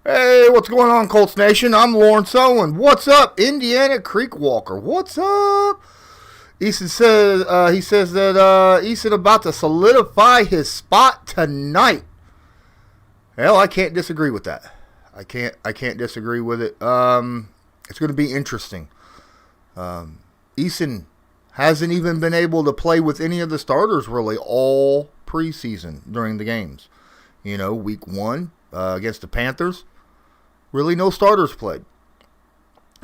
Hey, what's going on, Colts Nation? I'm Lawrence Owen. What's up, Indiana Creek Walker? What's up? Eason says he says that Eason about to solidify his spot tonight. Hell, I can't disagree with that. I can't disagree with it. It's going to be interesting. Eason hasn't even been able to play with any of the starters really all preseason during the games. You know, week 1 against the Panthers, really no starters played.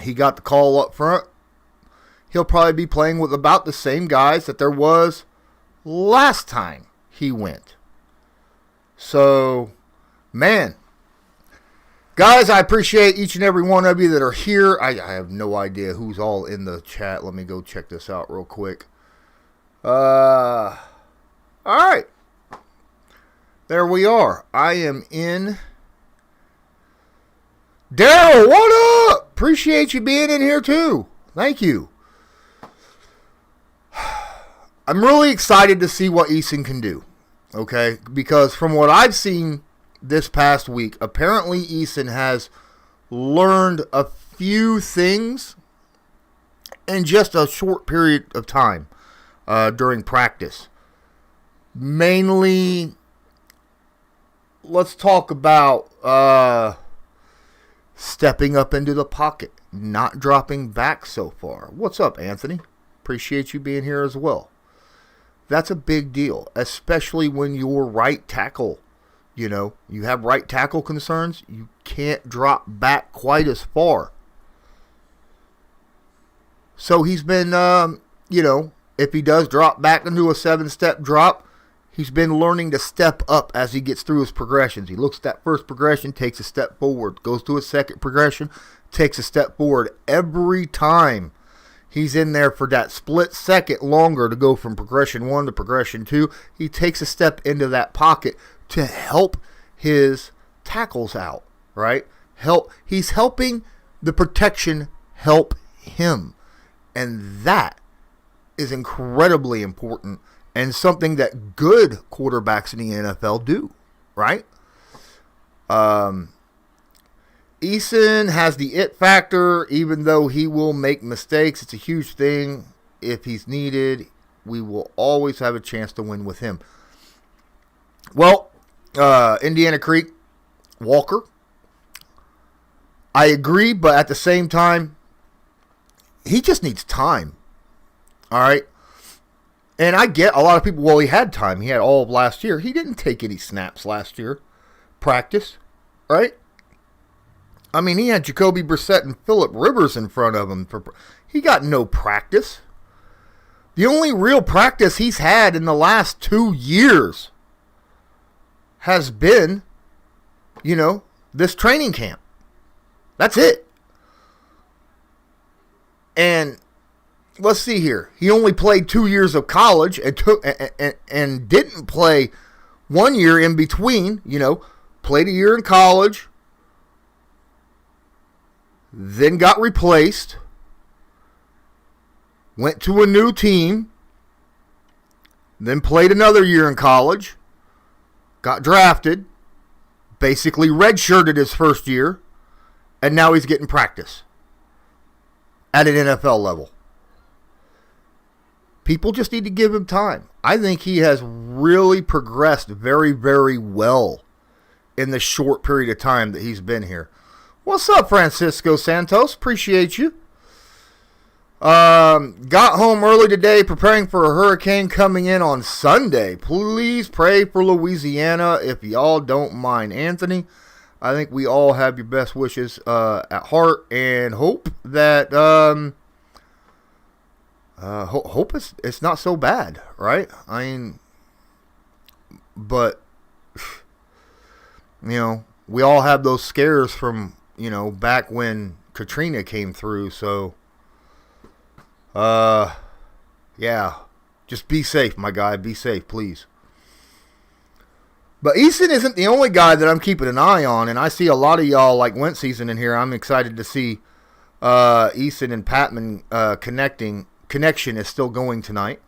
He got the call up front. He'll probably be playing with about the same guys that there was last time he went. So, man, guys, I appreciate each and every one of you that are here. I have no idea who's all in the chat. Let me go check this out real quick. All right. There we are. I am in. Daryl, what up? Appreciate you being in here too. Thank you. I'm really excited to see what Eason can do. Okay? Because from what I've seen this past week, apparently Eason has learned a few things in just a short period of time during practice. Mainly, let's talk about stepping up into the pocket, not dropping back so far. What's up, Anthony? Appreciate you being here as well. That's a big deal, especially when your right tackle, you know, you have right tackle concerns. You can't drop back quite as far. So he's been, you know, if he does drop back into a 7-step drop, he's been learning to step up as he gets through his progressions. He looks at that first progression, takes a step forward, goes to a second progression, takes a step forward. Every time he's in there for that split second longer to go from progression 1 to progression 2, he takes a step into that pocket to help his tackles out, right? He's helping the protection help him. And that is incredibly important. And something that good quarterbacks in the NFL do, right? Eason has the it factor, even though he will make mistakes. It's a huge thing. If he's needed, we will always have a chance to win with him. Well, Indiana Creek, Walker, I agree, but at the same time, he just needs time. All right? And I get a lot of people, well, he had time. He had all of last year. He didn't take any snaps last year. Practice, right? I mean, he had Jacoby Brissett and Phillip Rivers in front of him. He got no practice. The only real practice he's had in the last 2 years has been, you know, this training camp. That's it. And let's see here. He only played 2 years of college and didn't play 1 year in between. You know, played a year in college, then got replaced, went to a new team, then played another year in college, got drafted, basically redshirted his first year, and now he's getting practice at an NFL level. People just need to give him time. I think he has really progressed very, very well in the short period of time that he's been here. What's up, Francisco Santos? Appreciate you. Got home early today preparing for a hurricane coming in on Sunday. Please pray for Louisiana if y'all don't mind. Anthony, I think we all have your best wishes at heart and hope that hope it's not so bad, right? I mean, but, you know, we all have those scares from, you know, back when Katrina came through. So, yeah, just be safe, my guy. Be safe, please. But Eason isn't the only guy that I'm keeping an eye on, and I see a lot of y'all like Wentz season in here. I'm excited to see Eason and Patman connection is still going tonight.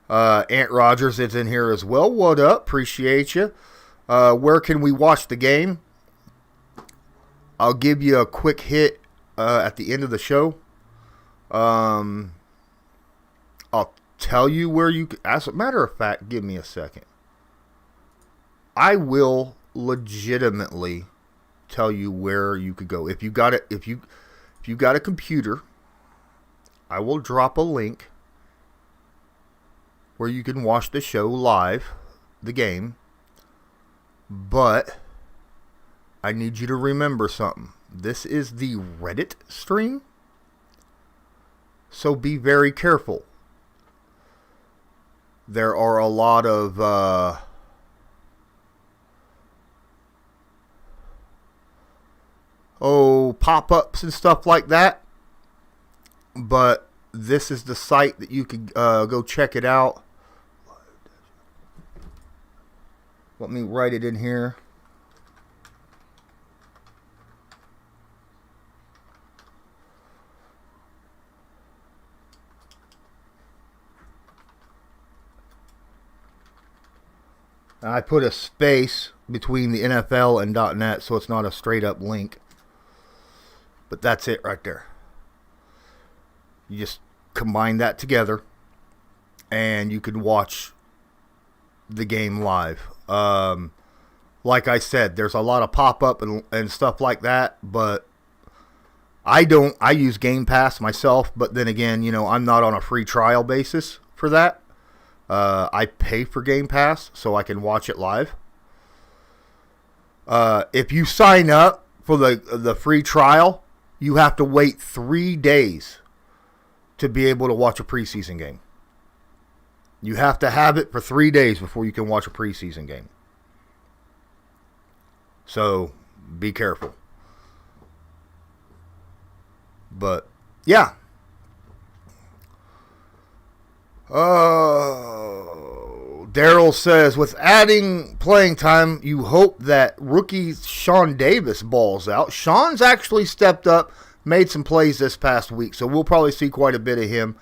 Ant Rogers is in here as well. What up? Appreciate you. Where can we watch the game? I'll give you a quick hit at the end of the show. I'll tell you where you could. As a matter of fact, give me a second. I will legitimately tell you where you could go. If you got it, if you got a computer, I will drop a link where you can watch the show live, the game. But I need you to remember something. This is the Reddit stream, so be very careful. There are a lot of pop-ups and stuff like that. But this is the site that you could go check it out. Let me write it in here. I put a space between the NFL and .net, so it's not a straight up link. But that's it right there. You just combine that together, and you can watch the game live. Like I said, there's a lot of pop-up and stuff like that, but I use Game Pass myself, but then again, I'm not on a free trial basis for that. I pay for Game Pass so I can watch it live. If you sign up for the free trial, you have to wait 3 days to be able to watch a preseason game. You have to have it for 3 days before you can watch a preseason game. So be careful. But yeah. Daryl says, with adding playing time, you hope that rookie Sean Davis balls out. Sean's actually stepped up, made some plays this past week, so we'll probably see quite a bit of him.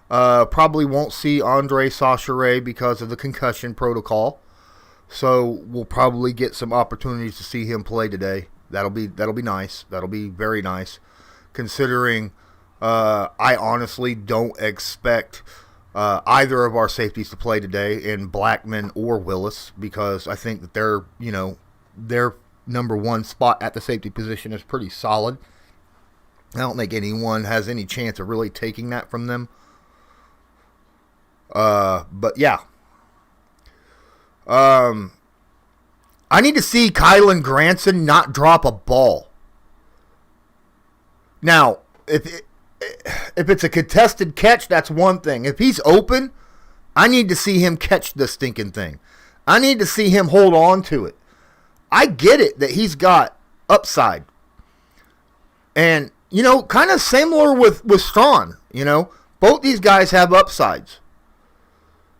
Probably won't see Andre Sauchere because of the concussion protocol, so we'll probably get some opportunities to see him play today. That'll be nice. That'll be very nice, considering I honestly don't expect either of our safeties to play today, in Blackman or Willis, because I think that their number one spot at the safety position is pretty solid. I don't think anyone has any chance of really taking that from them. But yeah. I need to see Kylan Granson not drop a ball. Now, if it's a contested catch, that's one thing. If he's open, I need to see him catch the stinking thing. I need to see him hold on to it. I get it that he's got upside. And, kind of similar with Strawn. Both these guys have upsides.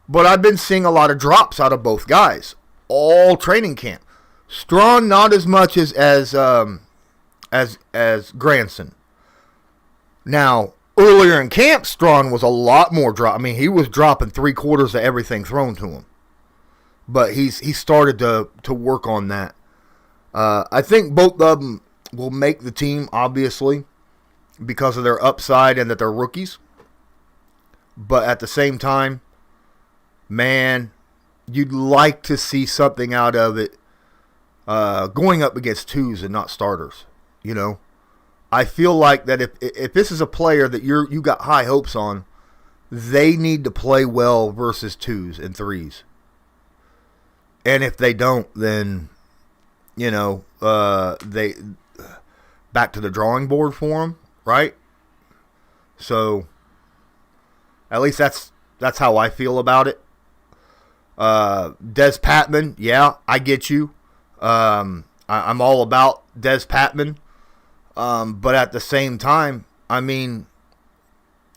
But I've been seeing a lot of drops out of both guys all training camp. Strawn not as much as Granson. Now, earlier in camp, Strawn was a lot more drop. I mean, he was dropping 3/4 of everything thrown to him. But he started to work on that. I think both of them will make the team, obviously, because of their upside and that they're rookies. But at the same time, man, you'd like to see something out of it going up against twos and not starters, I feel like that if this is a player that you got high hopes on, they need to play well versus twos and threes. And if they don't, then they back to the drawing board for them, right? So at least that's how I feel about it. Des Patman, yeah, I get you. I'm all about Des Patman. But at the same time, I mean,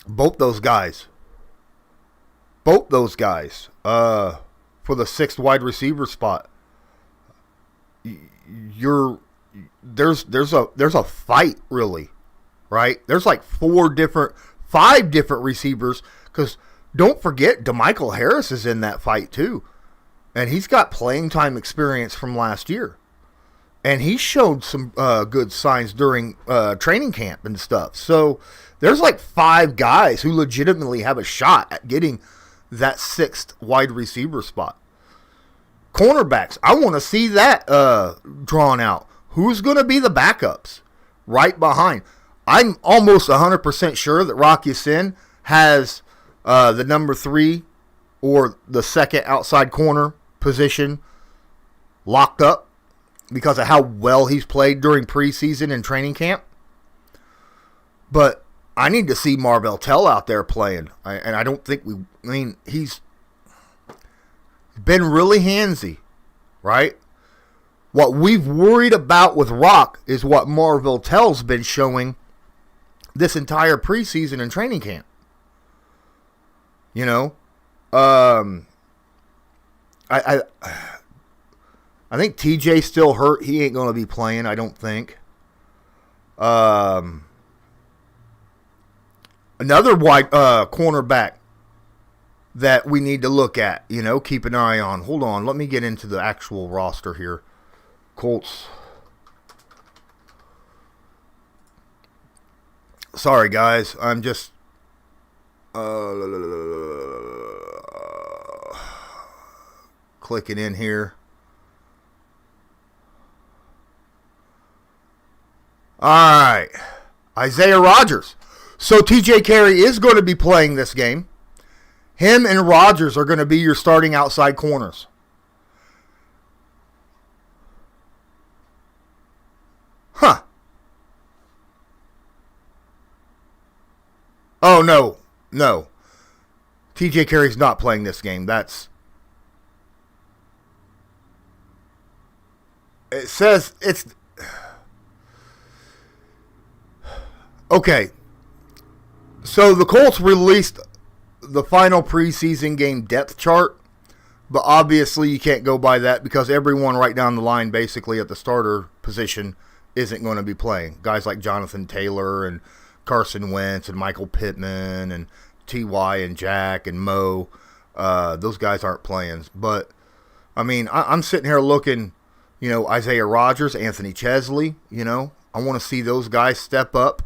both those guys, for the 6th wide receiver spot, there's a fight, really, right? There's like 5 different receivers, because don't forget, DeMichael Harris is in that fight too, and he's got playing time experience from last year. And he showed some good signs during training camp and stuff. So there's like 5 guys who legitimately have a shot at getting that 6th wide receiver spot. Cornerbacks, I want to see that drawn out. Who's going to be the backups right behind? I'm almost 100% sure that Rocky Sin has the number 3 or the 2nd outside corner position locked up because of how well he's played during preseason and training camp. But I need to see Marvell Tell out there playing. And I don't think he's been really handsy, right? What we've worried about with Rock is what Marvell Tell's been showing this entire preseason and training camp. You know? I think TJ's still hurt. He ain't going to be playing, I don't think. Another wide cornerback that we need to look at, keep an eye on. Hold on, let me get into the actual roster here. Colts. Sorry, guys. I'm just... clicking in here. All right. Isaiah Rodgers. So TJ Carey is going to be playing this game. Him and Rodgers are going to be your starting outside corners. Huh. Oh, no. No. TJ Carey's not playing this game. It says it's... Okay, so the Colts released the final preseason game depth chart, but obviously you can't go by that because everyone right down the line basically at the starter position isn't going to be playing. Guys like Jonathan Taylor and Carson Wentz and Michael Pittman and T.Y. and Jack and Mo, those guys aren't playing. But, I'm sitting here looking, Isaiah Rodgers, Anthony Chesley, I want to see those guys step up.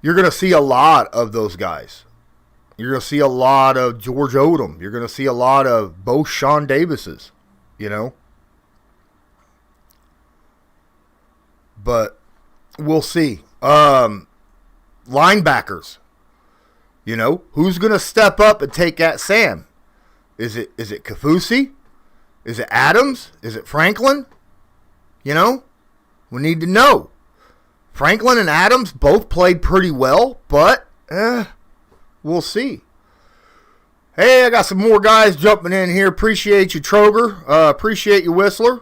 You're going to see a lot of those guys. You're going to see a lot of George Odom. You're going to see a lot of both Sean Davises, But we'll see. Linebackers. Who's going to step up and take at Sam? Is it Kafusi? Is it Adams? Is it Franklin? We need to know. Franklin and Adams both played pretty well, but we'll see. Hey, I got some more guys jumping in here. Appreciate you, Troger. Appreciate you, Whistler.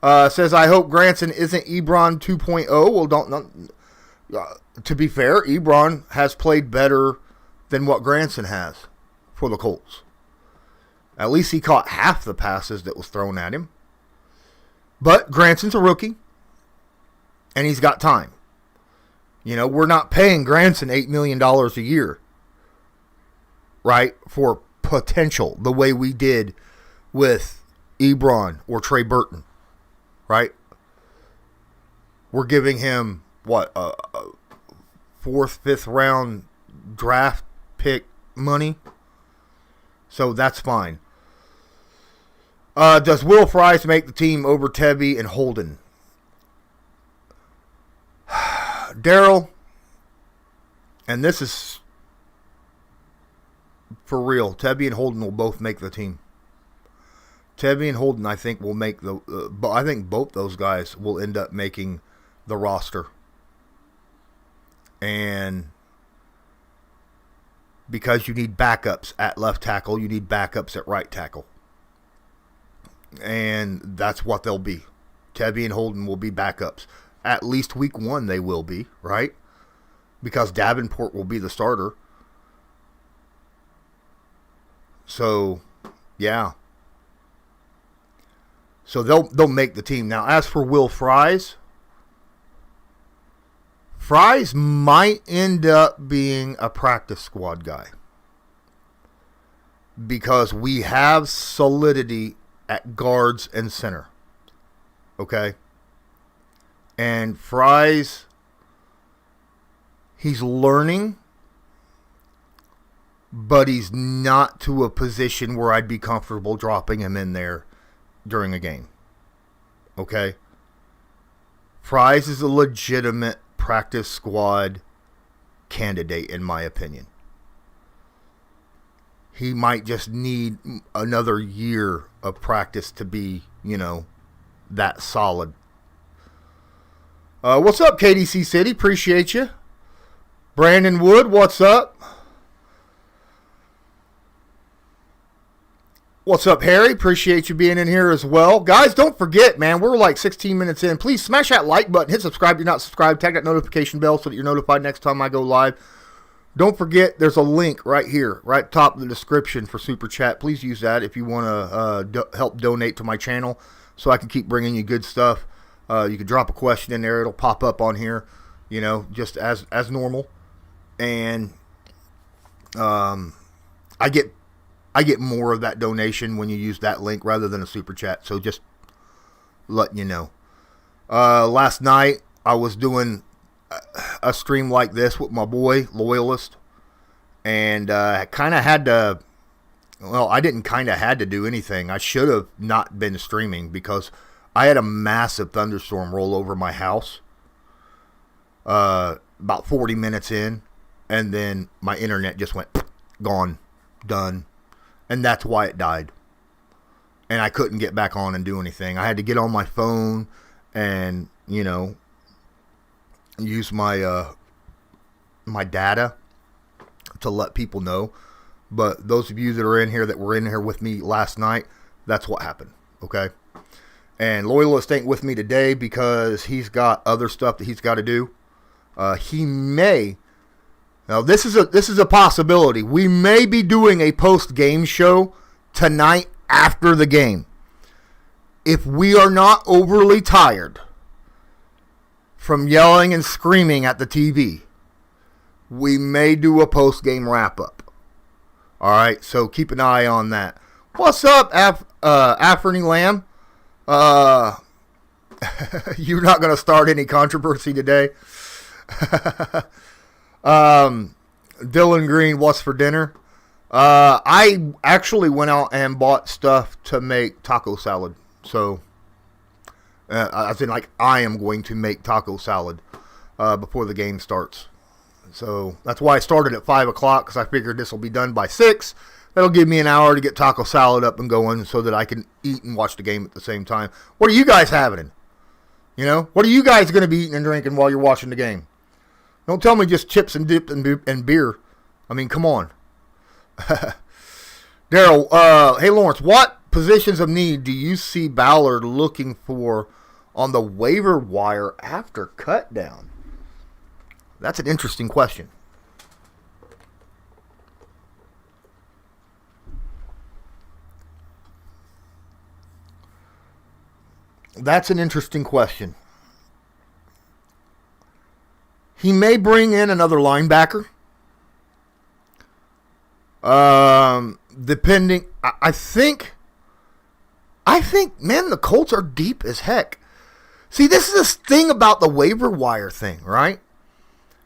Says, I hope Granson isn't Ebron 2.0. Well, to be fair, Ebron has played better than what Granson has for the Colts. At least he caught half the passes that was thrown at him. But Granson's a rookie, and he's got time. We're not paying Granson $8 million a year, right, for potential, the way we did with Ebron or Trey Burton, right? We're giving him, a 4th, 5th round draft pick money? So that's fine. Does Will Fries make the team over Tebby and Holden? Daryl, and this is for real, Tebby and Holden will both make the team. Tebby and Holden, I think, will make I think both those guys will end up making the roster. And because you need backups at left tackle, you need backups at right tackle. And that's what they'll be. Tebby and Holden will be backups. At least week 1 they will be, right? Because Davenport will be the starter. So, yeah. So they'll make the team. Now, as for Will Fries might end up being a practice squad guy. because we have solidity at guards and center. Okay? And Fries, he's learning, but he's not to a position where I'd be comfortable dropping him in there during a game. Okay? Fries is a legitimate practice squad candidate, in my opinion. He might just need another year of practice to be, that solid. What's up, KDC City? Appreciate you. Brandon Wood, what's up? What's up, Harry? Appreciate you being in here as well. Guys, don't forget, man, we're like 16 minutes in. Please smash that like button. Hit subscribe if you're not subscribed. Tag that notification bell so that you're notified next time I go live. Don't forget, there's a link right here, right top of the description for Super Chat. Please use that if you want to help donate to my channel so I can keep bringing you good stuff. You can drop a question in there. It'll pop up on here, just as normal. And I get more of that donation when you use that link rather than a Super Chat. So just letting you know. Last night, I was doing a stream like this with my boy, Loyalist. And I kind of had to... Well, I didn't kind of had to do anything. I should have not been streaming because I had a massive thunderstorm roll over my house about 40 minutes in. And then my internet just went gone, done. And that's why it died. And I couldn't get back on and do anything. I had to get on my phone and, use my my data to let people know. But those of you that are in here that were in here with me last night, that's what happened. Okay? And Loyalist ain't with me today because he's got other stuff that he's got to do. He may... Now, this is a possibility. We may be doing a post-game show tonight after the game. If we are not overly tired from yelling and screaming at the TV, we may do a post-game wrap-up. All right, so keep an eye on that. What's up, Afferny Lamb? You're not going to start any controversy today? Dylan Green, what's for dinner? I actually went out and bought stuff to make taco salad. So, as in, I am going to make taco salad before the game starts. So, that's why I started at 5 o'clock, because I figured this will be done by 6. That'll give me an hour to get taco salad up and going so that I can eat and watch the game at the same time. What are you guys having? What are you guys going to be eating and drinking while you're watching the game? Don't tell me just chips and dip and beer. I mean, come on. Daryl, hey Lawrence, what positions of need do you see Ballard looking for on the waiver wire after cut down? That's an interesting question. That's an interesting question. He may bring in another linebacker. Depending, I think, man, the Colts are deep as heck. See, this is this thing about the waiver wire thing, right?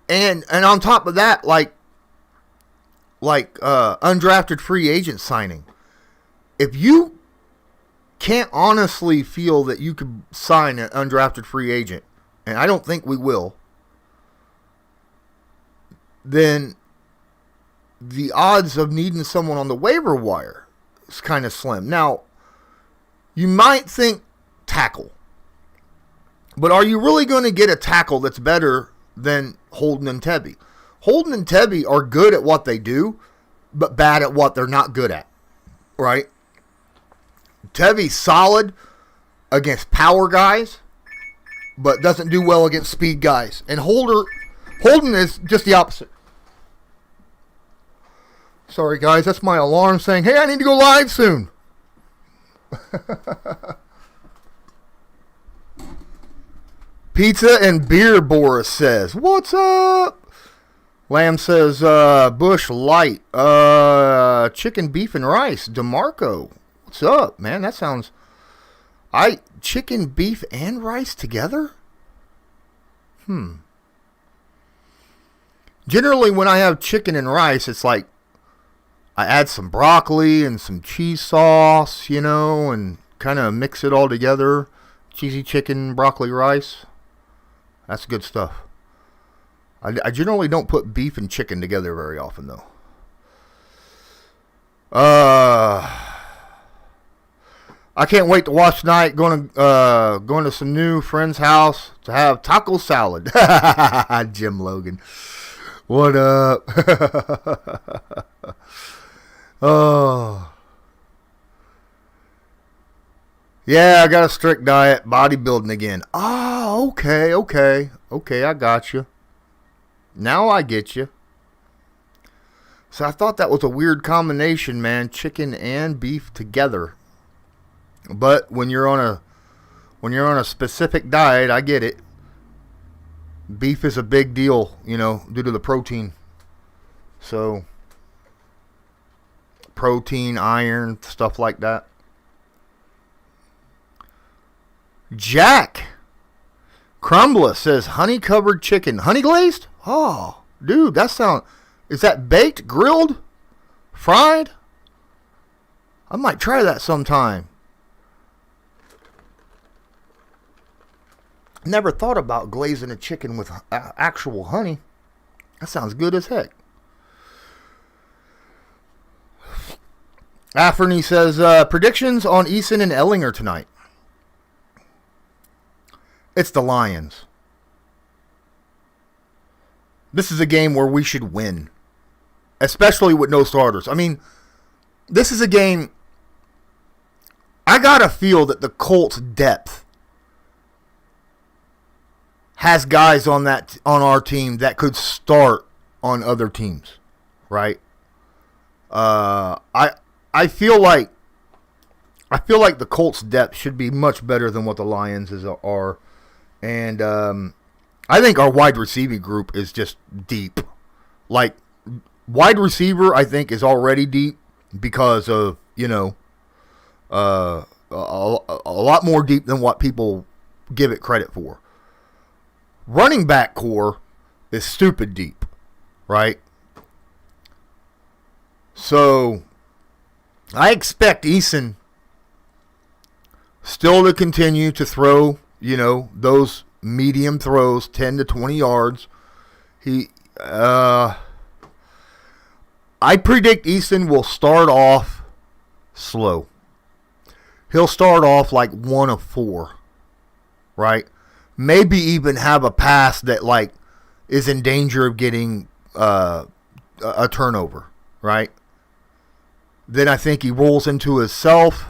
And on top of that, undrafted free agent signing. If you can't honestly feel that you could sign an undrafted free agent, and I don't think we will, then the odds of needing someone on the waiver wire is kind of slim. Now, you might think tackle, but are you really going to get a tackle that's better than Holden and Tebby? Holden and Tebby are good at what they do, but bad at what they're not good at, right? Tebby's solid against power guys, but doesn't do well against speed guys. And Holden is just the opposite. Sorry, guys. That's my alarm saying, hey, I need to go live soon. Pizza and beer, Boris says. What's up? Lamb says, Bush Light, chicken, beef, and rice. DeMarco, what's up, man? That sounds... chicken, beef, and rice together? Generally, when I have chicken and rice, it's like I add some broccoli and some cheese sauce, and kind of mix it all together. Cheesy chicken, broccoli, rice. That's good stuff. I generally don't put beef and chicken together very often, though. I can't wait to watch tonight. Going to some new friend's house to have taco salad. Jim Logan. What up? Oh. Yeah, I got a strict diet. Bodybuilding again. Oh, okay. Okay, I got you. Now I get you. So I thought that was a weird combination, man. Chicken and beef together. But when you're on a specific diet, I get it. Beef is a big deal, due to the protein. So protein, iron, stuff like that. Jack Crumbler says honey covered chicken. Honey glazed? Oh, dude, is that baked, grilled, fried? I might try that sometime. Never thought about glazing a chicken with actual honey. That sounds good as heck. Afferny says, predictions on Eason and Ellinger tonight. It's the Lions. This is a game where we should win. Especially with no starters. I mean, this is a game... I gotta feel that the Colts' depth has guys on our team that could start on other teams, right? I feel like the Colts' depth should be much better than what the Lions are, and I think our wide receiving group is just deep. Like wide receiver, I think is already deep because of a lot more deep than what people give it credit for. Running back core is stupid deep, right? So, I expect Eason still to continue to throw, those medium throws, 10 to 20 yards. I predict Eason will start off slow. He'll start off like 1 of 4, right? Maybe even have a pass that is in danger of getting a turnover, right? Then I think he rolls into himself.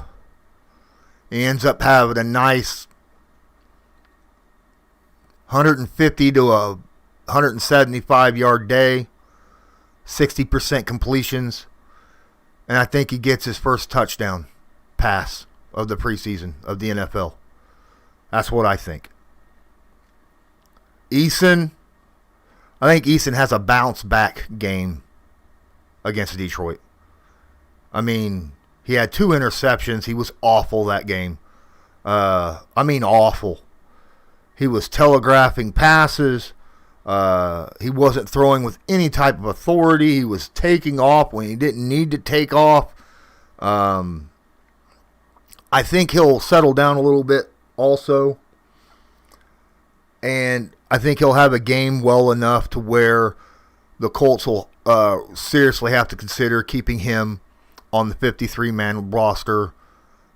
He ends up having a nice 150 to a 175 yard day, 60% completions, and I think he gets his first touchdown pass of the preseason of the NFL. That's what I think. I think Eason has a bounce back game against Detroit. I mean, he had 2 interceptions. He was awful that game. Awful. He was telegraphing passes. He wasn't throwing with any type of authority. He was taking off when he didn't need to take off. I think he'll settle down a little bit also. And I think he'll have a game well enough to where the Colts will seriously have to consider keeping him on the 53-man roster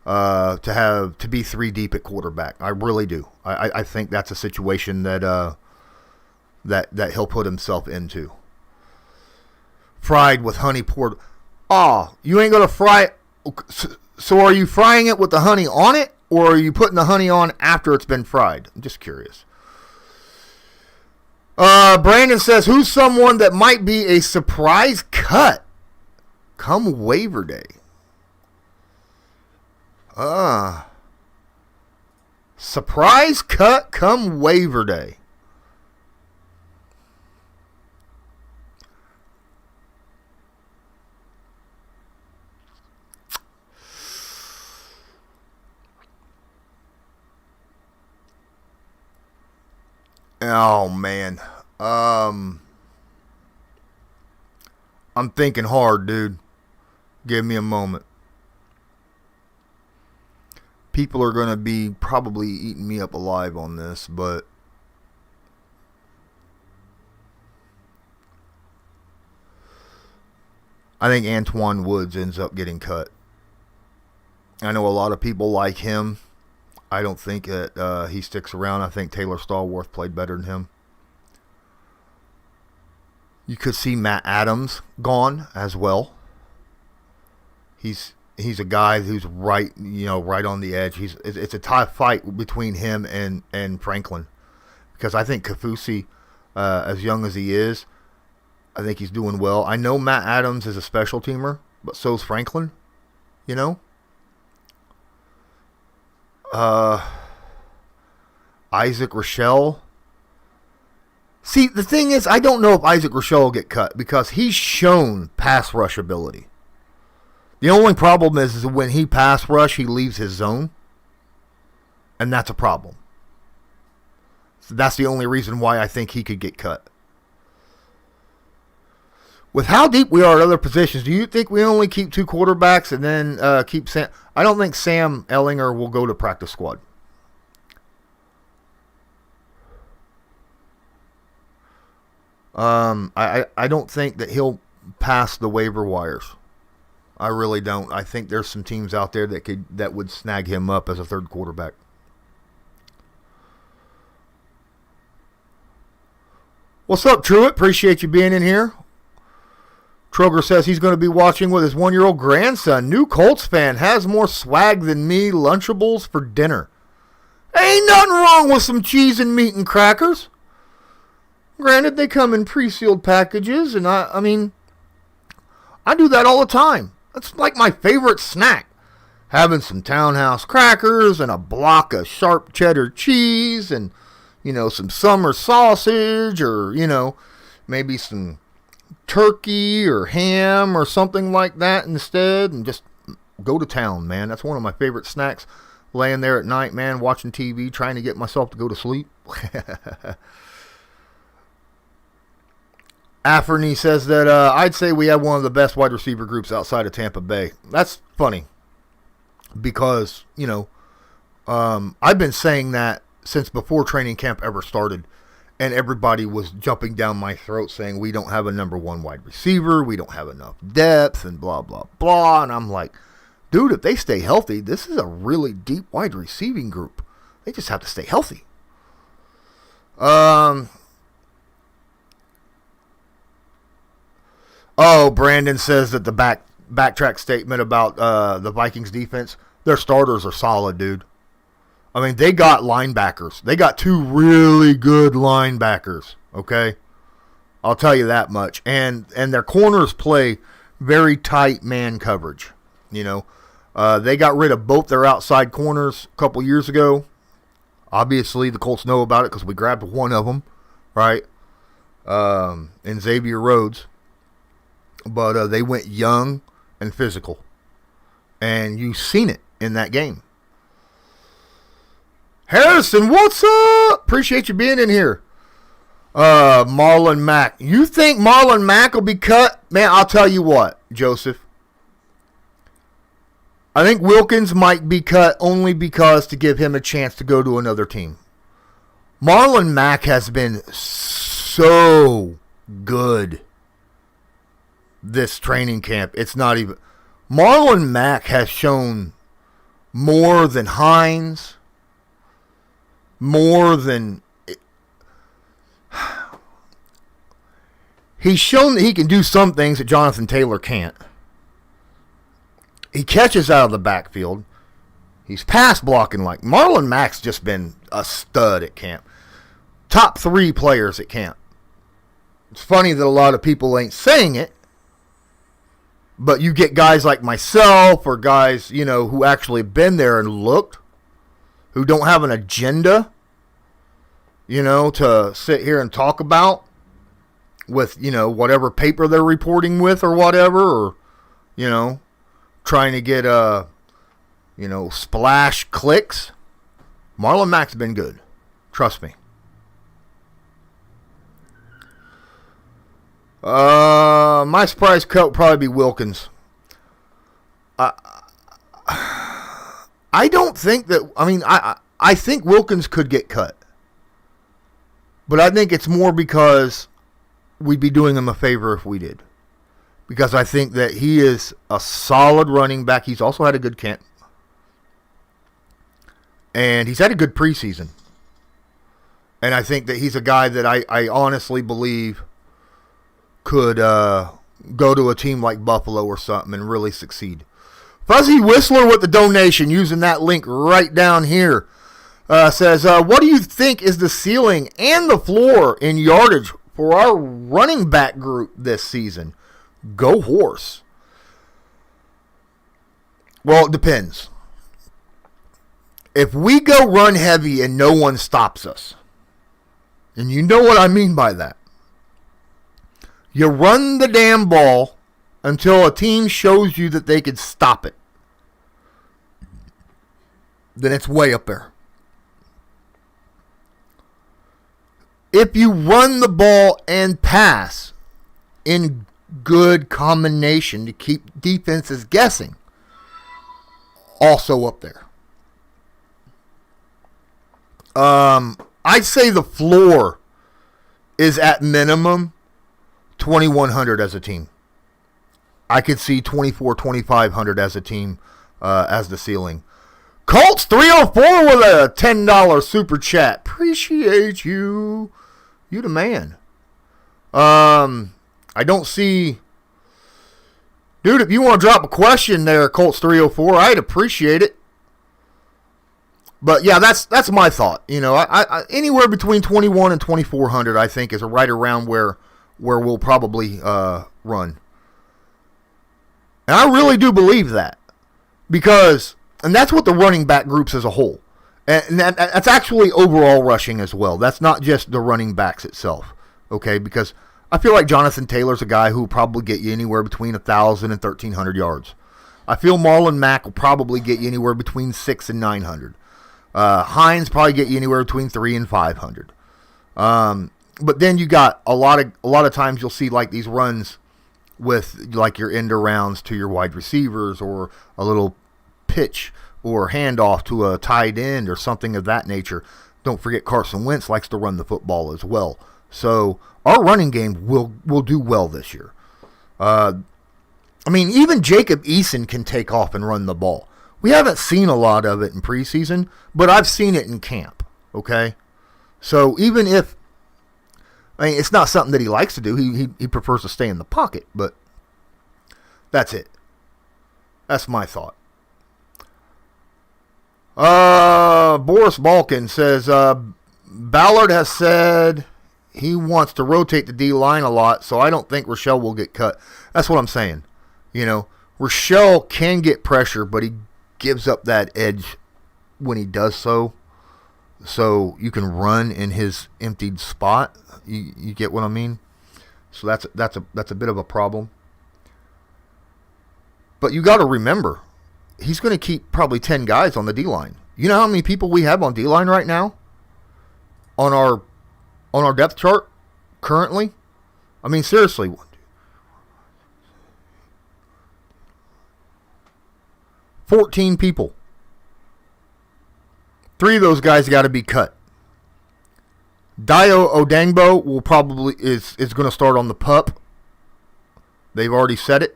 to be 3 deep at quarterback. I really do. I think that's a situation that he'll put himself into. Fried with honey poured. Oh, you ain't gonna fry it. So are you frying it with the honey on it, or are you putting the honey on after it's been fried? I'm just curious. Brandon says, who's someone that might be a surprise cut come waiver day? Surprise cut come waiver day. Oh, man. I'm thinking hard, dude. Give me a moment. People are going to be probably eating me up alive on this, but I think Antoine Woods ends up getting cut. I know a lot of people like him. I don't think that he sticks around. I think Taylor Stallworth played better than him. You could see Matt Adams gone as well. He's a guy who's right on the edge. It's a tough fight between him and Franklin, because I think Kaufusi, as young as he is, I think he's doing well. I know Matt Adams is a special teamer, but so's Franklin. Isaac Rochelle. See, the thing is, I don't know if Isaac Rochelle will get cut because he's shown pass rush ability. The only problem is when he pass rush, he leaves his zone. And that's a problem. So that's the only reason why I think he could get cut. With how deep we are at other positions, do you think we only keep 2 quarterbacks and then keep Sam? I don't think Sam Ellinger will go to practice squad. I don't think that he'll pass the waiver wires. I really don't. I think there's some teams out there that would snag him up as a third quarterback. What's up, Truitt? Appreciate you being in here. Troger says he's going to be watching with his 1-year-old grandson. New Colts fan, has more swag than me. Lunchables for dinner. Ain't nothing wrong with some cheese and meat and crackers. Granted, they come in pre-sealed packages, and I mean, I do that all the time. That's like my favorite snack. Having some Townhouse crackers and a block of sharp cheddar cheese and, some summer sausage or, maybe some turkey or ham or something like that instead, and just go to town, man. That's one of my favorite snacks. Laying there at night, man, watching TV, trying to get myself to go to sleep. Afferny says that I'd say we have one of the best wide receiver groups outside of Tampa Bay. That's funny because, I've been saying that since before training camp ever started, and everybody was jumping down my throat saying we don't have a number 1 wide receiver, we don't have enough depth, and blah, blah, blah. And I'm like, dude, if they stay healthy, this is a really deep wide receiving group. They just have to stay healthy. Brandon says that the backtrack statement about the Vikings defense, their starters are solid, dude. I mean, they got linebackers. They got 2 really good linebackers, okay? I'll tell you that much. And their corners play very tight man coverage, They got rid of both their outside corners a couple years ago. Obviously, the Colts know about it because we grabbed one of them, right? In Xavier Rhodes. But they went young and physical. And you've seen it in that game. Harrison, what's up? Appreciate you being in here. Marlon Mack. You think Marlon Mack will be cut? Man, I'll tell you what, Joseph. I think Wilkins might be cut only because to give him a chance to go to another team. Marlon Mack has been so good this training camp. It's not even... Marlon Mack has shown more than Hines, more than... He's shown that he can do some things that Jonathan Taylor can't. He catches out of the backfield. He's pass blocking like... Marlon Mack's just been a stud at camp. Top 3 players at camp. It's funny that a lot of people ain't saying it, but you get guys like myself or guys, who actually been there and looked, who don't have an agenda, to sit here and talk about with, whatever paper they're reporting with or whatever, or, trying to get, splash clicks. Marlon Mack's been good. Trust me. My surprise cut would probably be Wilkins. I don't think that. I mean, I think Wilkins could get cut, but I think it's more because we'd be doing him a favor if we did. Because I think that he is a solid running back. He's also had a good camp. And he's had a good preseason. And I think that he's a guy that I honestly believe could go to a team like Buffalo or something and really succeed. Fuzzy Whistler with the donation, using that link right down here, says, what do you think is the ceiling and the floor in yardage for our running back group this season? Go horse. Well, it depends. If we go run heavy and no one stops us, and you know what I mean by that, you run the damn ball until a team shows you that they could stop it, then it's way up there. If you run the ball and pass in good combination to keep defenses guessing, also up there. I'd say the floor is at minimum 2,100 as a team. I could see 2,500 as a team as the ceiling. Colts 304 with a $10 super chat. Appreciate you. You the man. I don't see... Dude, if you want to drop a question there, Colts 304, I'd appreciate it. But yeah, that's my thought. You know, I anywhere between 21 and 2,400, I think, is right around where we'll probably run. And I really do believe that, because, and that's what the running back groups as a whole, and that's actually overall rushing as well. That's not just the running backs itself, okay? Because I feel like Jonathan Taylor's a guy who will probably get you anywhere between 1,000 and 1,300 yards. I feel Marlon Mack will probably get you anywhere between 600 and 900. Hines probably get you anywhere between 300 and 500. But then you got a lot of times you'll see like these runs with like your end arounds to your wide receivers, or a little pitch or handoff to a tight end or something of that nature. Don't forget Carson Wentz likes to run the football as well. So our running game will do well this year. I mean, even Jacob Eason can take off and run the ball. We haven't seen a lot of it in preseason, but I've seen it in camp, okay? So even if, I mean, it's not something that he likes to do. He prefers to stay in the pocket, but that's it. That's my thought. Boris Balkan says, Ballard has said he wants to rotate the D-line a lot, so I don't think Rochelle will get cut. That's what I'm saying. You know, Rochelle can get pressure, but he gives up that edge when he does so you can run in his emptied spot. You get what I mean? So that's a bit of a problem. But you got to remember, he's going to keep probably 10 guys on the D-line. You know how many people we have on D-line right now? On our depth chart currently? I mean, seriously. 14 people. 3 of those guys got to be cut. Dio Odangbo will probably is going to start on the pup. They've already said it.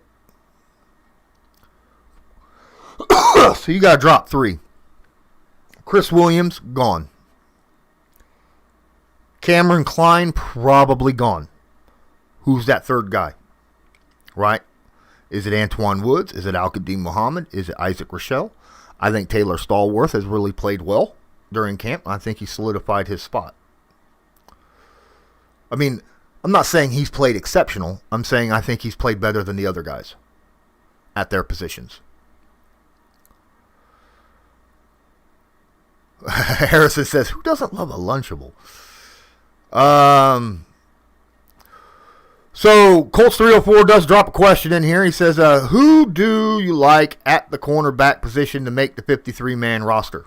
So you got to drop 3. Chris Williams, gone. Cameron Klein, probably gone. Who's that third guy? Right? Is it Antoine Woods? Is it Al-Qadim Muhammad? Is it Isaac Rochelle? I think Taylor Stallworth has really played well during camp. I think he solidified his spot. I mean, I'm not saying he's played exceptional. I'm saying I think he's played better than the other guys at their positions. Harrison says, who doesn't love a Lunchable? So, Colts 304 does drop a question in here. He says, who do you like at the cornerback position to make the 53-man roster?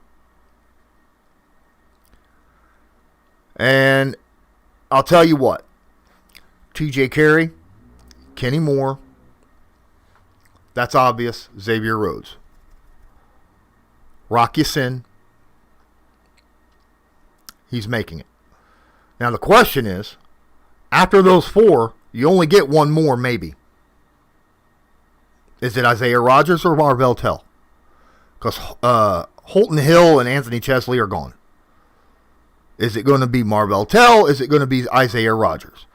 And I'll tell you what. TJ Carey, Kenny Moore. That's obvious. Xavier Rhodes. Rock Ya-Sin. He's making it. Now the question is, after those 4, you only get one more maybe. Is it Isaiah Rodgers or Marvell Tell? Because Holton Hill and Anthony Chesley are gone. Is it going to be Marvell Tell? Is it going to be Isaiah Rodgers?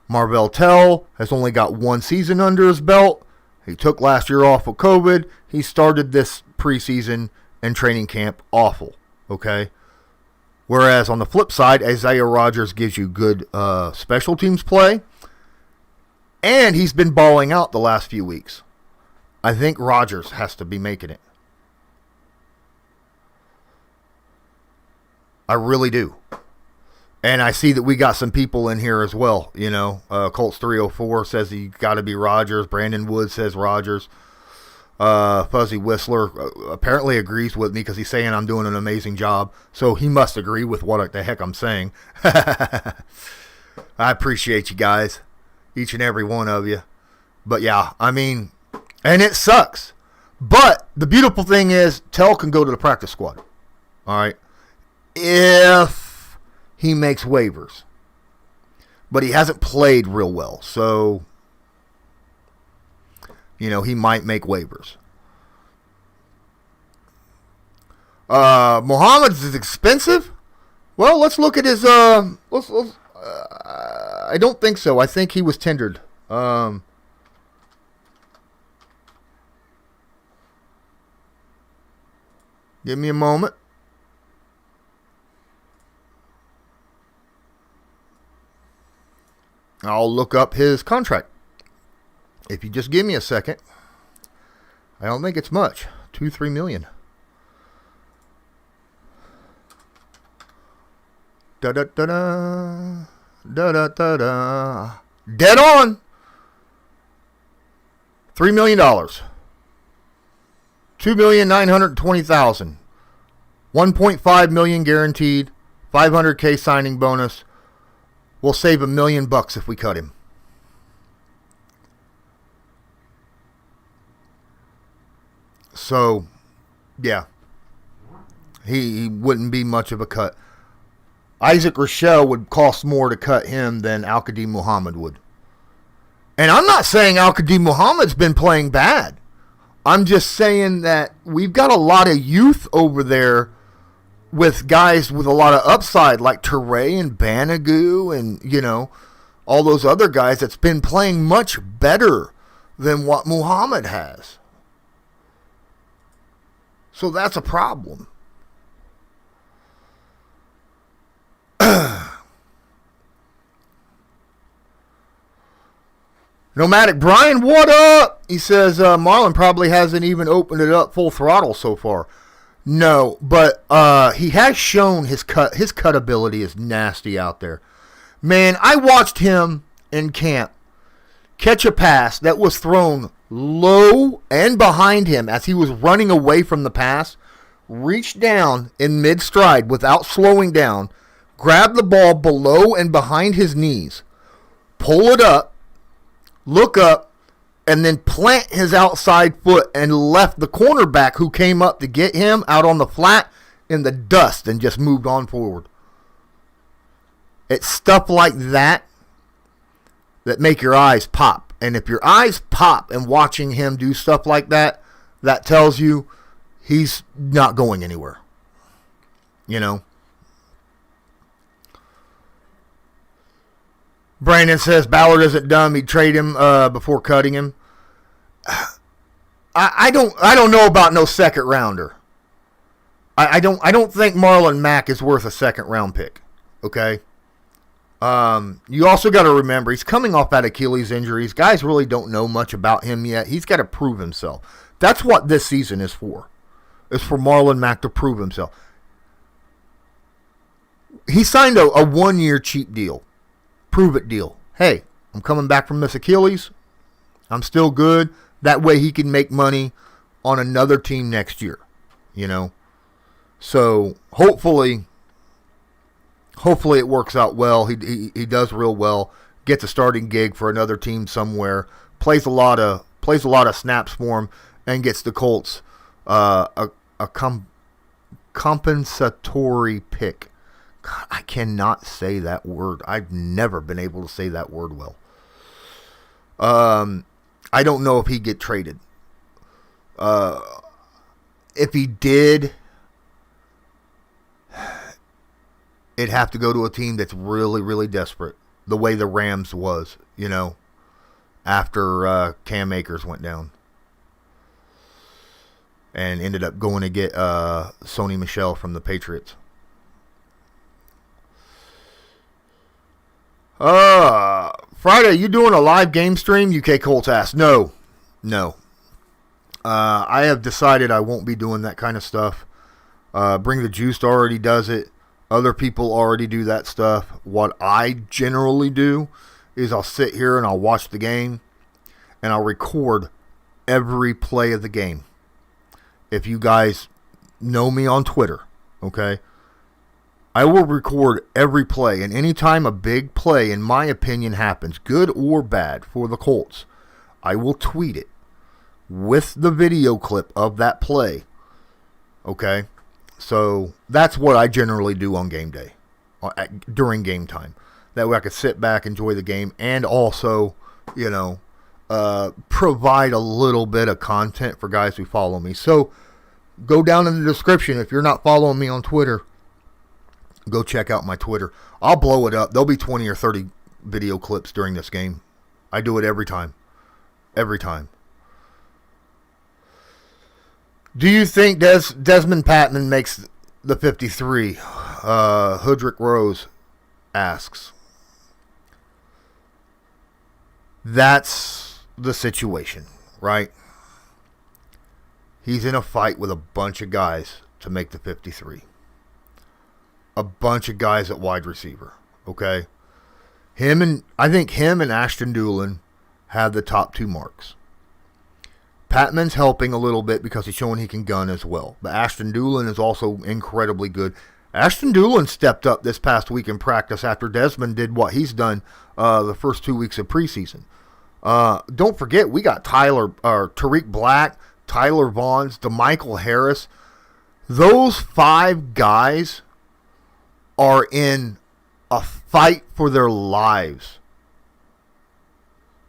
Marvell Tell has only got 1 season under his belt. He took last year off with COVID. He started this preseason and training camp awful. Okay? Whereas on the flip side, Isaiah Rodgers gives you good special teams play. And he's been balling out the last few weeks. I think Rodgers has to be making it. I really do. And I see that we got some people in here as well. You know, Colts 304 says he got to be Rodgers. Brandon Wood says Rodgers. Fuzzy Whistler apparently agrees with me because he's saying I'm doing an amazing job. So he must agree with what the heck I'm saying. I appreciate you guys. Each and every one of you. But yeah, I mean, and it sucks. But the beautiful thing is, Tell can go to the practice squad. All right. If he makes waivers. But he hasn't played real well. So, you know, he might make waivers. Muhammad's is expensive? Well, let's look at his... I don't think so. I think he was tendered. Give me a moment. I'll look up his contract. If you just give me a second. I don't think it's much. 2-3 million. Da-da-da-da. Da-da-da-da. Dead on. $3 million. $2,920,000. $1.5 million guaranteed. $500K signing bonus. We'll save $1 million if we cut him. So, yeah. He wouldn't be much of a cut. Isaac Rochelle would cost more to cut him than Al-Qadim Muhammad would. And I'm not saying Al-Qadim Muhammad's been playing bad. I'm just saying that we've got a lot of youth over there with guys with a lot of upside like Teray and Banagoo and, you know, all those other guys that's been playing much better than what Muhammad has. So that's a problem. Nomadic Brian, what up? He says Marlon probably hasn't even opened it up full throttle so far. No, but he has shown his cut ability is nasty out there. Man, I watched him in camp catch a pass that was thrown low and behind him as he was running away from the pass, reach down in mid-stride without slowing down, grab the ball below and behind his knees, pull it up, look up, and then plant his outside foot and left the cornerback who came up to get him out on the flat in the dust and just moved on forward. It's stuff like that that make your eyes pop. And if your eyes pop and watching him do stuff like that, that tells you he's not going anywhere. You know? Brandon says Ballard isn't dumb. He'd trade him before cutting him. I don't know about no second rounder. I don't think Marlon Mack is worth a second round pick. Okay. You also got to remember he's coming off that Achilles injuries. Guys really don't know much about him yet. He's got to prove himself. That's what this season is for. It's for Marlon Mack to prove himself. He signed a 1-year cheap deal. Prove it deal. Hey, I'm coming back from this Achilles. I'm still good. That way he can make money on another team next year. You know? So hopefully it works out well. He does real well. gets a starting gig for another team somewhere, plays a lot of snaps for him, and gets the Colts a compensatory pick. God, I cannot say that word. I've never been able to say that word well. I don't know if he'd get traded. If he did, it'd have to go to a team that's really, really desperate. The way the Rams was, after Cam Akers went down. And ended up going to get Sony Michel from the Patriots. Friday, you doing a live game stream? UK Colts asked. No. I have decided I won't be doing that kind of stuff. Bring the Juiced already does it. Other people already do that stuff. What I generally do is I'll sit here and I'll watch the game and I'll record every play of the game. If you guys know me on Twitter, okay, I will record every play. And anytime a big play, in my opinion, happens, good or bad, for the Colts, I will tweet it with the video clip of that play. Okay? So that's what I generally do on game day, during game time. That way I could sit back, enjoy the game, and also, provide a little bit of content for guys who follow me. So go down in the description. If you're not following me on Twitter, go check out my Twitter. I'll blow it up. There'll be 20 or 30 video clips during this game. I do it every time. Every time. Do you think Desmond Patman makes the 53? Hoodrick Rose asks. That's the situation, right? He's in a fight with a bunch of guys to make the 53. A bunch of guys at wide receiver, okay? I think him and Ashton Dulin have the top two marks. Patman's helping a little bit because he's showing he can gun as well. But Ashton Dulin is also incredibly good. Ashton Dulin stepped up this past week in practice after Desmond did what he's done the first 2 weeks of preseason. Don't forget, we got Tariq Black, Tyler Vaughns, DeMichael Harris. Those 5 guys are in a fight for their lives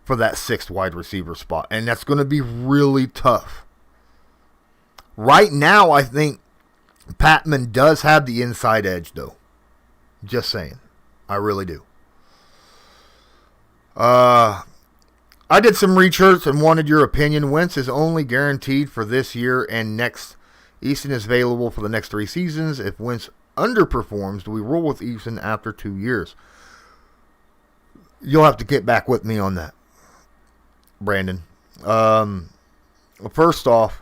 for that 6th wide receiver spot. And that's going to be really tough. Right now, I think Patman does have the inside edge, though. Just saying. I really do. I did some research and wanted your opinion. Wentz is only guaranteed for this year and next. Easton is available for the next 3 seasons. If Wentz underperforms, do we roll with Easton after 2 years? You'll have to get back with me on that, Brandon. First off,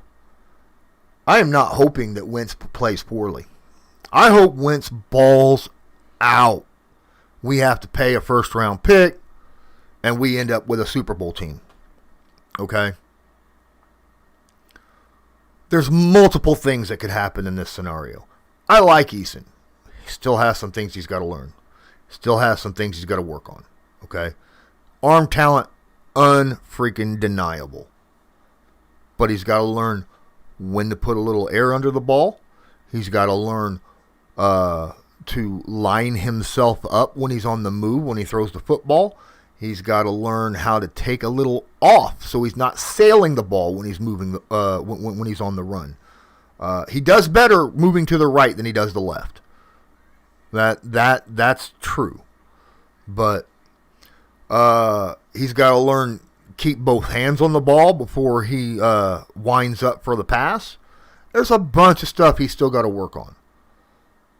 I am not hoping that Wentz plays poorly. I hope Wentz balls out. We have to pay a first-round pick, and we end up with a Super Bowl team. Okay? There's multiple things that could happen in this scenario. I like Eason. He still has some things he's got to learn. Still has some things he's got to work on. Okay? Arm talent, unfreaking deniable. But he's got to learn when to put a little air under the ball. He's got to learn to line himself up when he's on the move, when he throws the football. He's got to learn how to take a little off so he's not sailing the ball when he's moving, when he's on the run. He does better moving to the right than he does the left. That's true. But he's got to learn keep both hands on the ball before he winds up for the pass. There's a bunch of stuff he's still got to work on.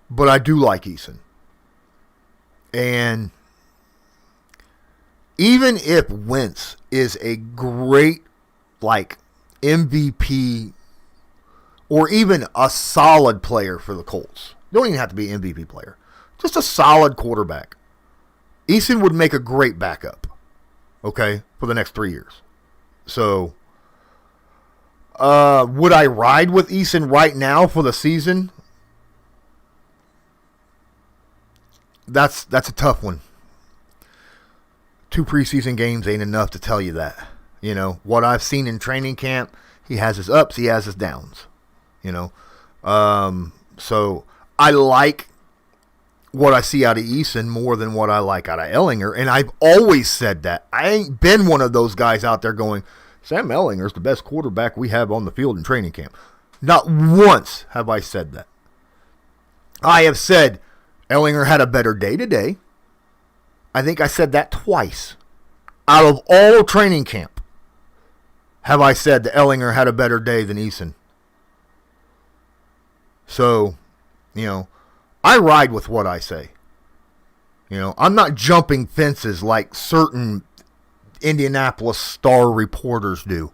But I do like Eason. And even if Wentz is a great, MVP or even a solid player for the Colts, don't even have to be an MVP player, just a solid quarterback, Eason would make a great backup, okay, for the next 3 years. So, would I ride with Eason right now for the season? That's a tough one. 2 preseason games ain't enough to tell you that. You know, what I've seen in training camp, he has his ups, he has his downs. You know, so I like what I see out of Eason more than what I like out of Ehlinger, and I've always said that. I ain't been one of those guys out there going, Sam Ehlinger's the best quarterback we have on the field in training camp. Not once have I said that. I have said Ehlinger had a better day today. I think I said that twice. Out of all training camp, have I said that Ehlinger had a better day than Eason. So, you know, I ride with what I say. You know, I'm not jumping fences like certain Indianapolis Star reporters do.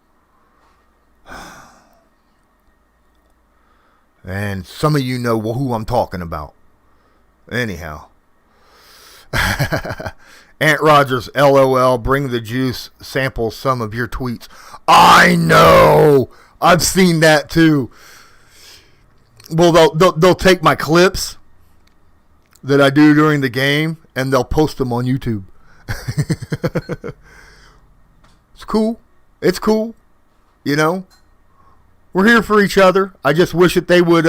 And some of you know who I'm talking about. Anyhow. Ant Rogers, LOL, bring the juice, sample some of your tweets. I know! I've seen that too. Well, they'll take my clips that I do during the game and they'll post them on YouTube. It's cool. It's cool. You know? We're here for each other. I just wish that they would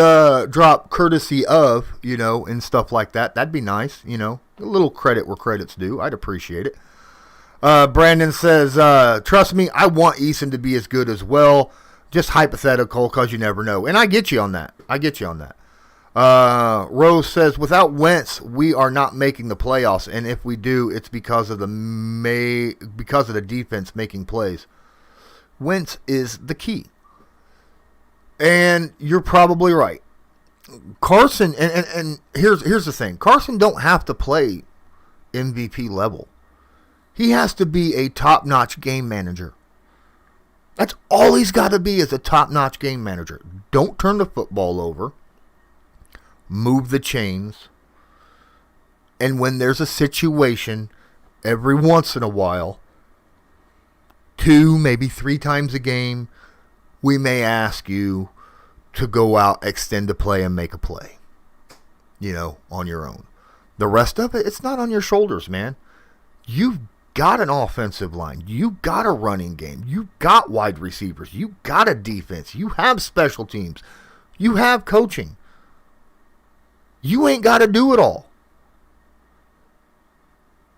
drop courtesy of, you know, and stuff like that. That'd be nice, you know. A little credit where credit's due. I'd appreciate it. Brandon says, trust me, I want Eason to be as good as well. Just hypothetical because you never know. And I get you on that. Rose says, without Wentz, we are not making the playoffs. And if we do, it's because of the defense making plays. Wentz is the key. And you're probably right. Carson, and here's the thing. Carson don't have to play MVP level. He has to be a top-notch game manager. That's all he's got to be is a top-notch game manager. Don't turn the football over. Move the chains. And when there's a situation, every once in a while, 2, maybe 3 times a game, we may ask you to go out, extend a play, and make a play. You know, on your own. The rest of it, it's not on your shoulders, man. You've got an offensive line. You got a running game. You got wide receivers. You got a defense. You have special teams. You have coaching. You ain't got to do it all.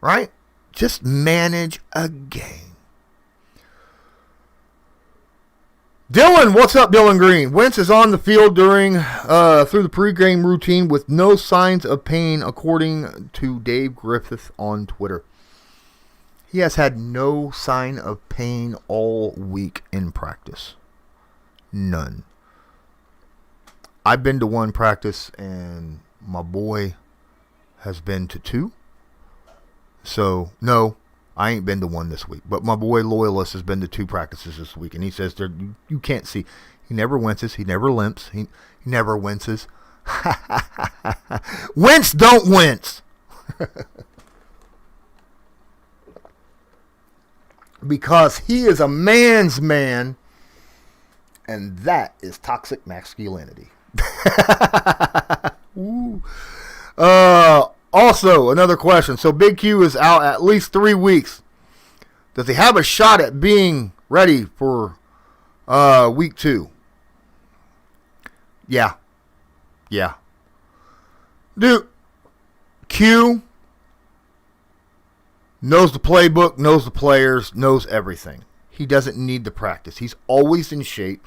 Right? Just manage a game. Dylan, what's up, Dylan Green? Wentz is on the field through the pregame routine with no signs of pain, according to Dave Griffith on Twitter. He has had no sign of pain all week in practice. None. I've been to 1 practice, and my boy has been to 2. So, no. I ain't been to 1 this week, but my boy Loyalist has been to 2 practices this week, and he says you can't see. He never winces. He never limps. He never winces. Wince don't wince. Because he is a man's man, and that is toxic masculinity. Ooh. Also, another question. So Big Q is out at least 3 weeks. Does he have a shot at being ready for week 2? Yeah. Dude, Q knows the playbook, knows the players, knows everything. He doesn't need to practice. He's always in shape.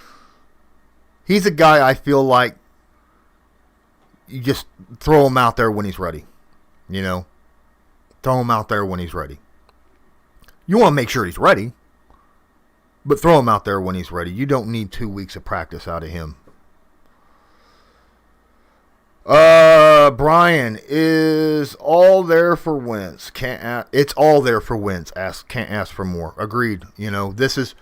He's a guy I feel like you just throw him out there when he's ready. You know, throw him out there when he's ready. You want to make sure he's ready, but throw him out there when he's ready. You don't need 2 weeks of practice out of him. Brian, is all there for Wentz? It's all there for Wentz. Can't ask for more. Agreed. You know, this is,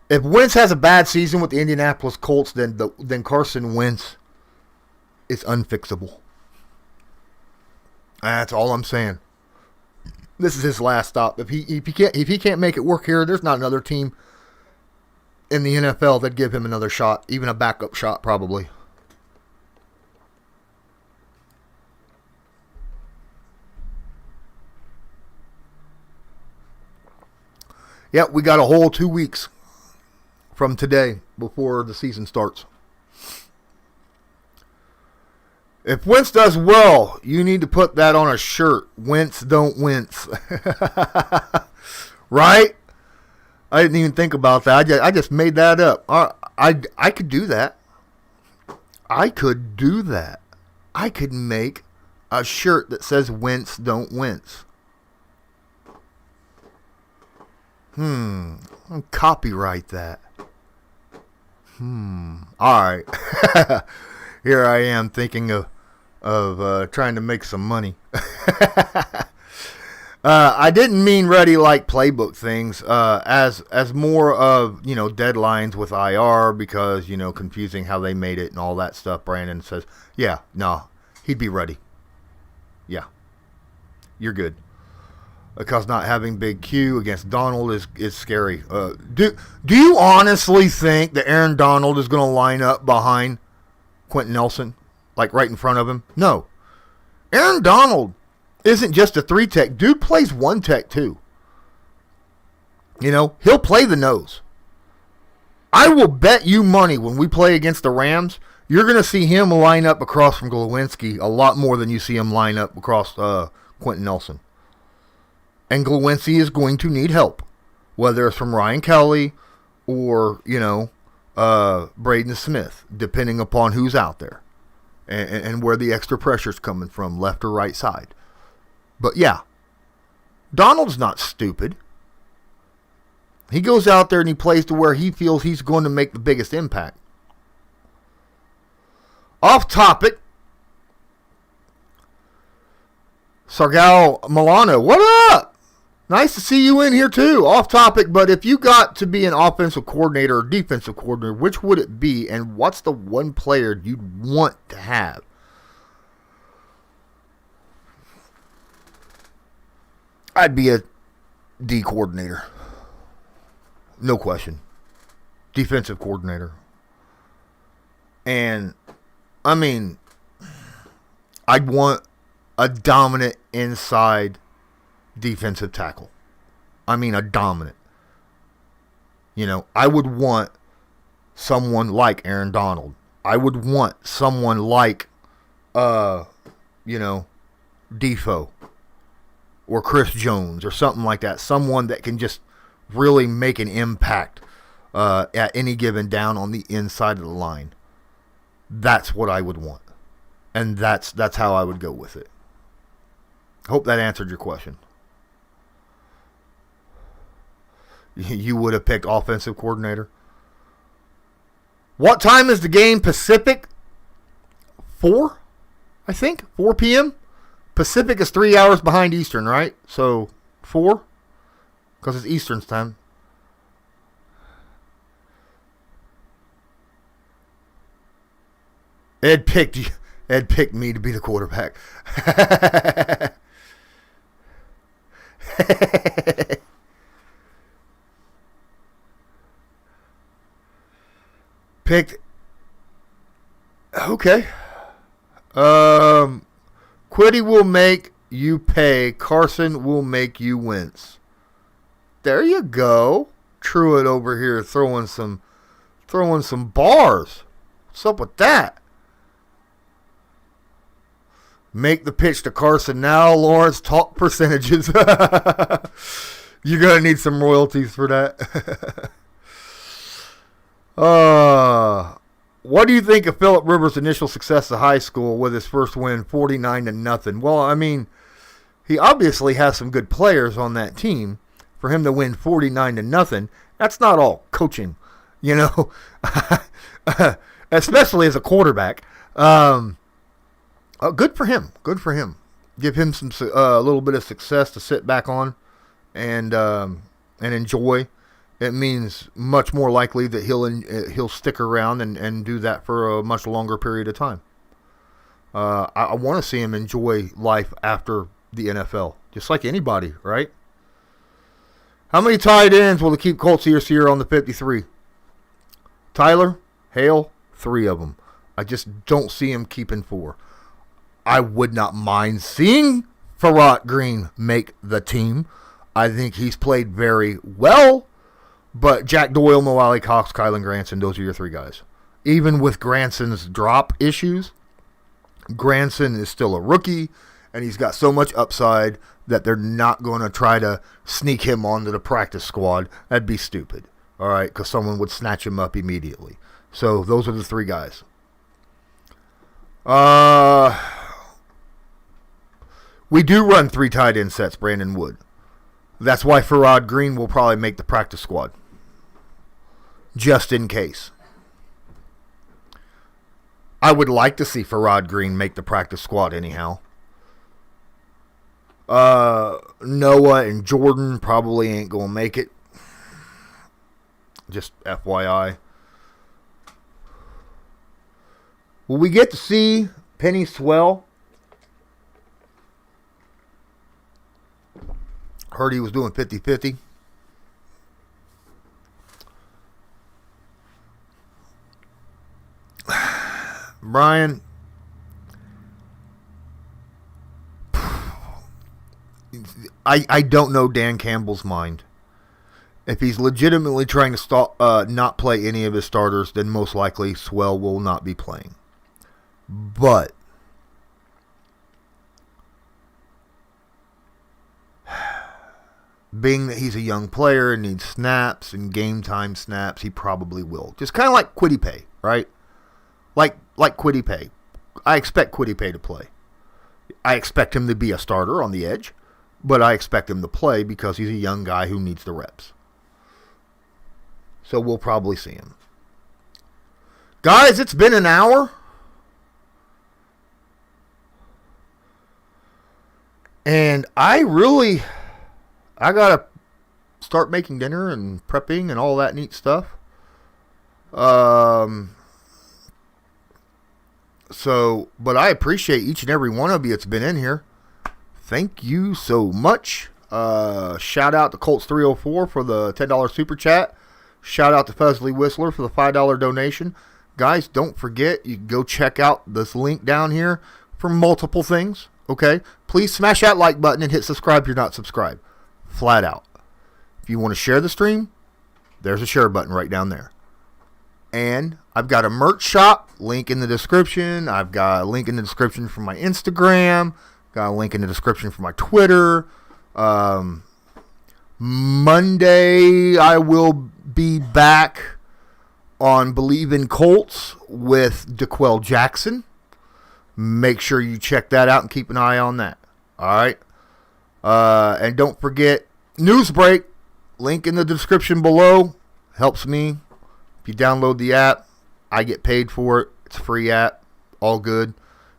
if Wentz has a bad season with the Indianapolis Colts, then Carson Wentz is unfixable. That's all I'm saying. This is his last stop. If he can't make it work here, there's not another team in the NFL that'd give him another shot, even a backup shot probably. Yep, we got a whole 2 weeks from today before the season starts. If Wentz does well, you need to put that on a shirt. Wentz don't wince. Right? I didn't even think about that. I just made that up. I could do that. I could do that. I could make a shirt that says Wentz don't wince. I'll copyright that. All right. Here I am thinking of trying to make some money. I didn't mean ready like playbook things as more of, deadlines with IR because, confusing how they made it and all that stuff. Brandon says, yeah, no, he'd be ready. Yeah, you're good. Because not having Big Q against Donald is scary. Do you honestly think that Aaron Donald is going to line up behind Quentin Nelson, like right in front of him? No. Aaron Donald isn't just a 3-tech. Dude plays 1-tech too. He'll play the nose. I will bet you money when we play against the Rams, you're going to see him line up across from Glowinski a lot more than you see him line up across Quentin Nelson. And Glowinski is going to need help, whether it's from Ryan Kelly or, Braden Smith, depending upon who's out there and where the extra pressure's coming from, left or right side. But yeah, Donald's not stupid. He goes out there and he plays to where he feels he's going to make the biggest impact. Off topic, Sargal Milano, what up? Nice to see you in here too. Off topic, but if you got to be an offensive coordinator or defensive coordinator, which would it be, and what's the one player you'd want to have? I'd be a D coordinator. No question. Defensive coordinator. And, I'd want a dominant inside defensive tackle. A dominant. I would want someone like Aaron Donald. I would want someone like, Defoe or Chris Jones or something like that. Someone that can just really make an impact at any given down on the inside of the line. That's what I would want. And that's how I would go with it. Hope that answered your question. You would have picked offensive coordinator. What time is the game? Pacific? 4? I think. 4 p.m.? Pacific is 3 hours behind Eastern, right? So, 4? Because it's Eastern's time. Ed picked me to be the quarterback. Picked. Okay. Quiddy will make you pay. Carson will make you wince. There you go. Truett over here throwing some bars. What's up with that? Make the pitch to Carson now, Lawrence. Talk percentages. You're going to need some royalties for that. What do you think of Phillip Rivers' initial success at high school with his first win, 49-0? Well, he obviously has some good players on that team. For him to win 49-0, that's not all coaching, especially as a quarterback. Good for him. Good for him. Give him some a little bit of success to sit back on and enjoy. It means much more likely that he'll stick around and do that for a much longer period of time. I want to see him enjoy life after the NFL, just like anybody, right? How many tight ends will the keep Colts this year on the 53? Tyler, Hale, 3 of them. I just don't see him keeping 4. I would not mind seeing Farrot Green make the team. I think he's played very well, but Jack Doyle, Mo Alley Cox, Kylan Granson, those are your three guys. Even with Granson's drop issues, Granson is still a rookie, and he's got so much upside that they're not going to try to sneak him onto the practice squad. That'd be stupid, all right, because someone would snatch him up immediately. So those are the three guys. We do run 3 tight end sets, Brandon Wood. That's why Farrod Green will probably make the practice squad, just in case. I would like to see Farrod Green make the practice squad anyhow. Noah and Jordan probably ain't going to make it. Just FYI. Will we get to see Penny Swell? Heard he was doing 50-50. Brian, I don't know Dan Campbell's mind. If he's legitimately trying to not play any of his starters, then most likely Swell will not be playing. But being that he's a young player and needs snaps and game time snaps, he probably will. Just kind of like Kwity Paye, right? Like Kwity Paye. I expect Kwity Paye to play. I expect him to be a starter on the edge, but I expect him to play because he's a young guy who needs the reps. So we'll probably see him. Guys, it's been an hour. And I got to start making dinner and prepping and all that neat stuff. But I appreciate each and every one of you that's been in here. Thank you so much. Shout out to Colts 304 for the $10 super chat. Shout out to Fesley Whistler for the $5 donation. Guys, don't forget, you can go check out this link down here for multiple things. Okay? Please smash that like button and hit subscribe if you're not subscribed. Flat out. If you want to share the stream, there's a share button right down there. And I've got a merch shop, link in the description. I've got a link in the description for my Instagram. Got a link in the description for my Twitter. Monday, I will be back on Believe in Colts with DeQuell Jackson. Make sure you check that out and keep an eye on that. All right. And don't forget, Newsbreak, link in the description below. Helps me. If you download the app, I get paid for it. It's a free app. All good.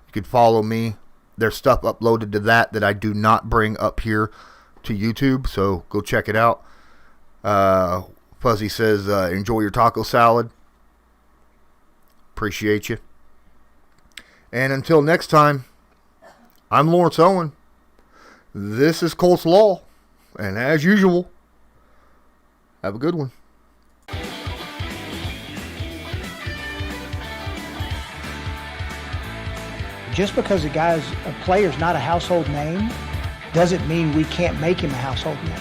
You can follow me. There's stuff uploaded to that I do not bring up here to YouTube, so go check it out. Fuzzy says, enjoy your taco salad. Appreciate you. And until next time, I'm Lawrence Owen. This is Colts Law. And as usual, have a good one. Just because a player's not a household name doesn't mean we can't make him a household name.